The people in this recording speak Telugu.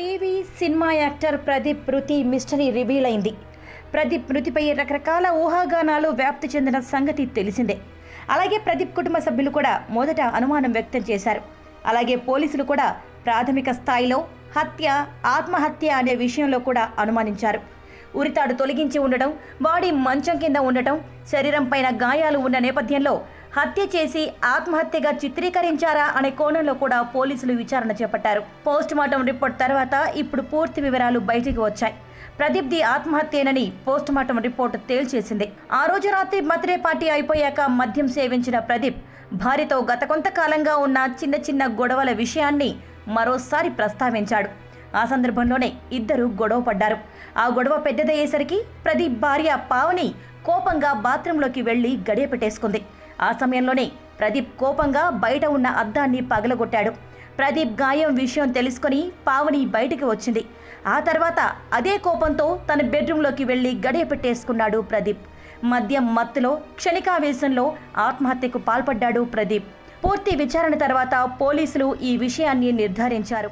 టీవీ సినిమా యాక్టర్ ప్రదీప్ మృతి మిస్టరీ రివీల్ అయింది. ప్రదీప్ మృతిపై రకరకాల ఊహాగానాలు వ్యాప్తి చెందిన సంగతి తెలిసిందే. అలాగే ప్రదీప్ కుటుంబ సభ్యులు కూడా మొదట అనుమానం వ్యక్తం చేశారు. అలాగే పోలీసులు కూడా ప్రాథమిక స్థాయిలో హత్య, ఆత్మహత్య అనే విషయంలో కూడా అనుమానించారు. ఉరితాడు తొలగించి ఉండటం, బాడీ మంచం కింద ఉండటం, శరీరం పైన గాయాలు ఉన్న నేపథ్యంలో హత్య చేసి ఆత్మహత్యగా చిత్రీకరించారా అనే కోణంలో కూడా పోలీసులు విచారణ చేపట్టారు. పోస్టుమార్టం రిపోర్ట్ తర్వాత ఇప్పుడు పూర్తి వివరాలు బయటికి వచ్చాయి. ప్రదీప్ది ఆత్మహత్యేనని పోస్టుమార్టం రిపోర్ట్ తేల్చేసింది. ఆ రోజు రాత్రి బర్త్డే పార్టీ అయిపోయాక మద్యం సేవించిన ప్రదీప్ భార్యతో గత కొంతకాలంగా ఉన్న చిన్న చిన్న గొడవల విషయాన్ని మరోసారి ప్రస్తావించాడు. ఆ సందర్భంలోనే ఇద్దరు గొడవ పడ్డారు. ఆ గొడవ పెద్దదయ్యేసరికి ప్రదీప్ భార్య పావని కోపంగా బాత్రూంలోకి వెళ్లి గడియ పెట్టేసుకుంది. ఆ సమయంలోనే ప్రదీప్ కోపంగా బయట ఉన్న అద్దాన్ని పగలగొట్టాడు. ప్రదీప్ గాయం విషయం తెలుసుకొని పావని బయటికి వచ్చింది. ఆ తర్వాత అదే కోపంతో తన బెడ్రూంలోకి వెళ్లి గడియ పెట్టేసుకున్నాడు ప్రదీప్. మద్యం మత్తులో క్షణికావేశంలో ఆత్మహత్యకు పాల్పడ్డాడు ప్రదీప్. పూర్తి విచారణ తర్వాత పోలీసులు ఈ విషయాన్ని నిర్ధారించారు.